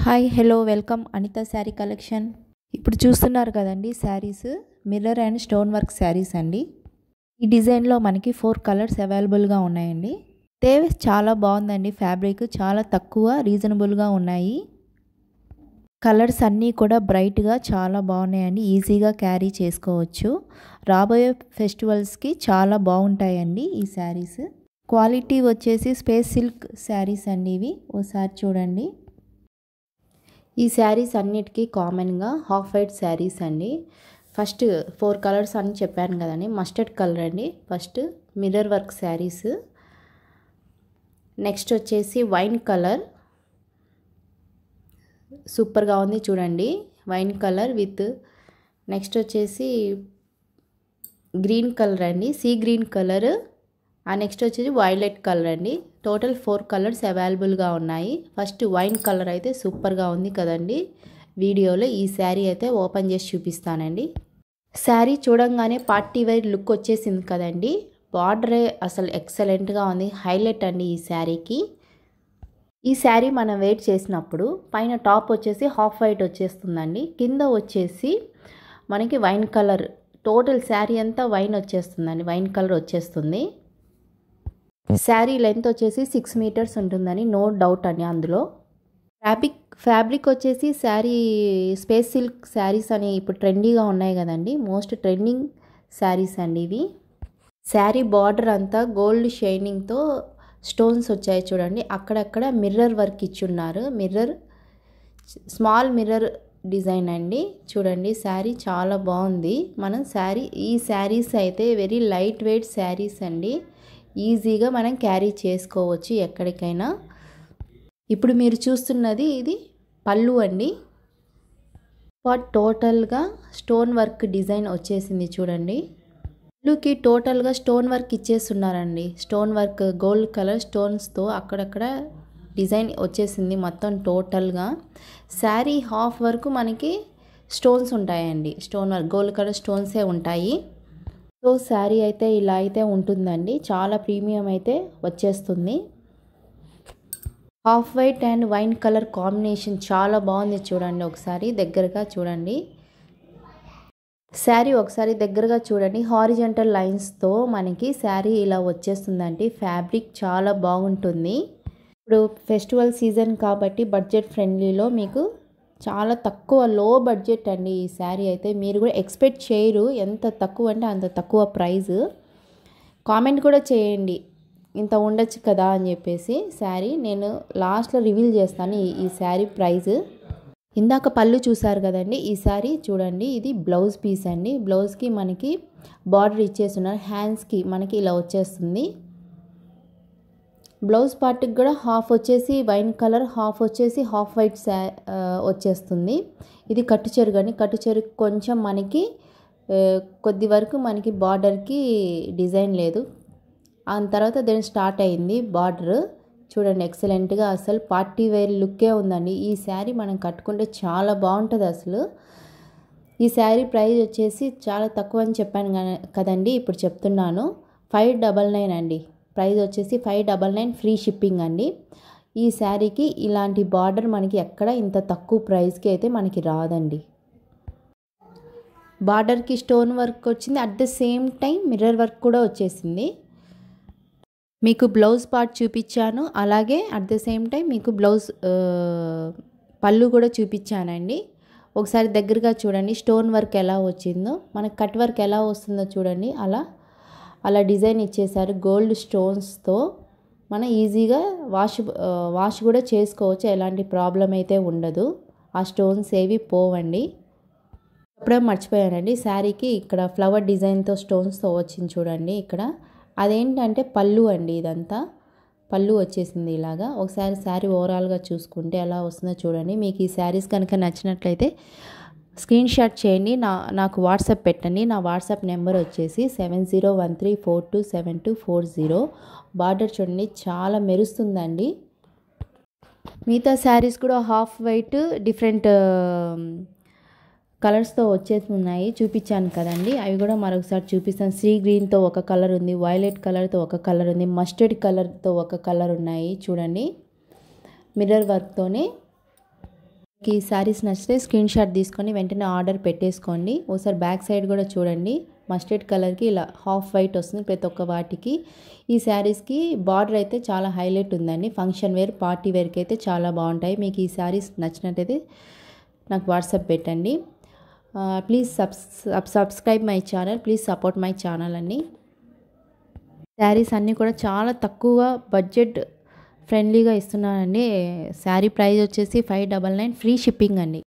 Hi hello welcome Anitha sari collection. ఇప్పుడు చూస్తున్నారు కదండి saris mirror and stone work saris అండి. ఈ డిజైన్లో మనకి 4 కలర్స్ అవైలబుల్గా ఉన్నాయండి. తేవెస్ చాలా బాగుందండి. ఫ్యాబ్రిక్ చాలా తక్కువ రీజనబుల్గా ఉన్నాయి. కలర్స్ అన్నీ కూడా బ్రైట్గా చాలా బాగున్నాయండి. ఈజీగా క్యారీ చేసుకోవచ్చు. రాబోయే ఫెస్టివల్స్కి చాలా బాగుంటాయండి ఈ శారీస్. క్వాలిటీ వచ్చేసి స్పేస్ సిల్క్ శారీస్ అండి. ఇవి ఒకసారి చూడండి. ఈ శారీస్ అన్నిటికీ కామన్గా హాఫ్ వైట్ శారీస్ అండి. ఫస్ట్ 4 కలర్స్ అని చెప్పాను కదండి. మస్టర్డ్ కలర్ అండి first, mirror work saris. Next వచ్చేసి వైన్ కలర్, సూపర్గా ఉంది చూడండి. వైన్ కలర్ విత్ నెక్స్ట్ వచ్చేసి గ్రీన్ కలర్ అండి, సీ గ్రీన్ కలర్. నెక్స్ట్ వచ్చేసి వైలెట్ కలర్ అండి. టోటల్ 4 కలర్స్ అవైలబుల్గా ఉన్నాయి. ఫస్ట్ వైన్ కలర్ అయితే సూపర్గా ఉంది కదండి. వీడియోలో ఈ శారీ అయితే ఓపెన్ చేసి చూపిస్తానండి. శారీ చూడంగానే పార్టీ వేర్ లుక్ వచ్చేసింది కదండి. బార్డరే అసలు ఎక్సలెంట్గా ఉంది, హైలైట్ అండి ఈ శారీకి. ఈ శారీ మనం వెయిట్ చేసినప్పుడు పైన టాప్ వచ్చేసి హాఫ్ వైట్ వచ్చేస్తుందండి, కింద వచ్చేసి మనకి వైన్ కలర్. టోటల్ శారీ అంతా వైన్ వచ్చేస్తుందండి, వైన్ కలర్ వచ్చేస్తుంది. శారీ లెంత్ వచ్చేసి 6 మీటర్స్ ఉంటుందని నో డౌట్ అండి. అందులో ఫ్యాబ్రిక్ వచ్చేసి శారీ స్పేస్ సిల్క్ శారీస్ అని ఇప్పుడు ట్రెండీగా ఉన్నాయి కదండి. మోస్ట్ ట్రెండింగ్ శారీస్ అండి ఇవి. శారీ బార్డర్ అంతా గోల్డ్ షైనింగ్తో స్టోన్స్ వచ్చాయి చూడండి. అక్కడక్కడ మిర్రర్ వర్క్ ఇచ్చున్నారు. స్మాల్ మిర్రర్ డిజైన్ అండి. చూడండి శారీ చాలా బాగుంది. ఈ శారీస్ అయితే వెరీ లైట్ వెయిట్ శారీస్ అండి. ఈజీగా మనం క్యారీ చేసుకోవచ్చు ఎక్కడికైనా. ఇప్పుడు మీరు చూస్తున్నది ఇది పళ్ళు అండి. టోటల్గా స్టోన్ వర్క్ డిజైన్ వచ్చేసింది చూడండి. పళ్ళుకి టోటల్గా స్టోన్ వర్క్ ఇచ్చేస్తున్నారండి. స్టోన్ వర్క్ గోల్డ్ కలర్ స్టోన్స్తో అక్కడక్కడ డిజైన్ వచ్చేసింది మొత్తం టోటల్గా. శారీ హాఫ్ వరకు మనకి స్టోన్స్ ఉంటాయండి. స్టోన్ వర్క్ గోల్డ్ కలర్ స్టోన్సే ఉంటాయి. సో శారీ అయితే ఇలా అయితే ఉంటుందండి. చాలా ప్రీమియం అయితే వచ్చేస్తుంది. Half white and wine colour combination చాలా బాగుంది చూడండి. ఒకసారి దగ్గరగా చూడండి. శారీ ఒకసారి దగ్గరగా చూడండి. హారిజంటల్ లైన్స్తో మనకి శారీ ఇలా వచ్చేస్తుందండి. ఫ్యాబ్రిక్ చాలా బాగుంటుంది. ఇప్పుడు ఫెస్టివల్ సీజన్ కాబట్టి బడ్జెట్ ఫ్రెండ్లీలో మీకు చాలా తక్కువ లో బడ్జెట్ అండి ఈ శారీ అయితే. మీరు కూడా ఎక్స్పెక్ట్ చేయరు ఎంత తక్కువ అంటే అంత తక్కువ ప్రైస్. కామెంట్ కూడా చేయండి ఇంత ఉండొచ్చు కదా అని చెప్పేసి. శారీ నేను లాస్ట్లో రివీల్ చేస్తాను ఈ శారీ ప్రైస్. ఇందాక పళ్ళు చూసారు కదండి. ఈ శారీ చూడండి, ఇది బ్లౌజ్ పీస్ అండి. బ్లౌజ్కి మనకి బార్డర్ ఇచ్చేస్తున్నారు. హ్యాండ్స్కి మనకి ఇలా వచ్చేస్తుంది. బ్లౌజ్ పార్ట్కి కూడా హాఫ్ వచ్చేసి వైన్ కలర్, హాఫ్ వచ్చేసి హాఫ్ వైట్ వచ్చేస్తుంది. ఇది కట్టు చెరుగు అని. కట్టు చెరుగు కొంచెం మనకి కొద్ది వరకు మనకి బార్డర్కి డిజైన్ లేదు. ఆ తర్వాత దాని స్టార్ట్ అయింది బార్డర్. చూడండి ఎక్సలెంట్గా అసలు పార్టీ వేర్ లుక్కే ఉందండి. ఈ శారీ మనం కట్టుకుంటే చాలా బాగుంటుంది అసలు. ఈ శారీ ప్రైస్ వచ్చేసి చాలా తక్కువ అని చెప్పాను కదండి, ఇప్పుడు చెప్తున్నాను. 599 అండి. ప్రైస్ వచ్చేసి 599, ఫ్రీ షిప్పింగ్ అండి. ఈ శారీకి ఇలాంటి బార్డర్ మనకి ఎక్కడ ఇంత తక్కువ ప్రైస్కి అయితే మనకి రాదండి. బార్డర్కి స్టోన్ వర్క్ వచ్చింది, at the same time mirror work కూడా వచ్చేసింది. మీకు బ్లౌజ్ పార్ట్ చూపించాను, అలాగే అట్ ద సేమ్ టైం మీకు బ్లౌజ్ పళ్ళు కూడా చూపించానండి. ఒకసారి దగ్గరగా చూడండి స్టోన్ వర్క్ ఎలా వచ్చిందో. మనకు కట్ వర్క్ ఎలా వస్తుందో చూడండి. అలా డిజైన్ ఇచ్చేసారు గోల్డ్ స్టోన్స్తో. మనం ఈజీగా వాష్ కూడా చేసుకోవచ్చు, ఎలాంటి ప్రాబ్లం అయితే ఉండదు. ఆ స్టోన్స్ ఏవి పోవండి. అప్పుడే మర్చిపోయానండి, శారీకి ఇక్కడ ఫ్లవర్ డిజైన్తో స్టోన్స్తో వచ్చింది చూడండి. ఇక్కడ అదేంటంటే పళ్ళు అండి. ఇదంతా పళ్ళు వచ్చేసింది ఇలాగా. ఒకసారి శారీ ఓవరాల్గా చూసుకుంటే ఎలా వస్తుందో చూడండి. మీకు ఈ శారీస్ కనుక నచ్చినట్లయితే స్క్రీన్ షాట్ చేయండి, నాకు వాట్సాప్ పెట్టండి. నా వాట్సాప్ నెంబర్ వచ్చేసి 7013427240. బార్డర్ చూడండి చాలా మెరుస్తుందండి. మిగతా శారీస్ కూడా హాఫ్ వైట్ డిఫరెంట్ కలర్స్తో వచ్చేస్తున్నాయి, చూపించాను కదండి. అవి కూడా మరొకసారి చూపిస్తాను. సీ గ్రీన్తో ఒక కలర్ ఉంది, వైలెట్ కలర్తో ఒక కలర్ ఉంది, మస్టర్డ్ కలర్తో ఒక కలర్ ఉన్నాయి చూడండి. మిర్రర్ వర్క్తోనే ఈ శారీస్ నచ్చితే స్క్రీన్ షాట్ తీసుకొని వెంటనే ఆర్డర్ పెట్టేసుకోండి. ఒకసారి బ్యాక్ సైడ్ కూడా చూడండి. మస్టర్డ్ కలర్కి ఇలా హాఫ్ వైట్ వస్తుంది ప్రతి ఒక్క వాటికి. ఈ శారీస్కి బార్డర్ అయితే చాలా హైలైట్ ఉందండి. ఫంక్షన్ వేర్, పార్టీ వేర్కి అయితే చాలా బాగుంటాయి. మీకు ఈ శారీస్ నచ్చినట్టయితే నాకు వాట్సాప్ పెట్టండి. Please subscribe my channel, please support my channel అండి. శారీస్ అన్నీ కూడా చాలా తక్కువ బడ్జెట్ ఫ్రెండ్లీగా ఇస్తున్నానండి. శారీ ప్రైస్ వచ్చేసి 599, ఫ్రీ షిప్పింగ్ అండి.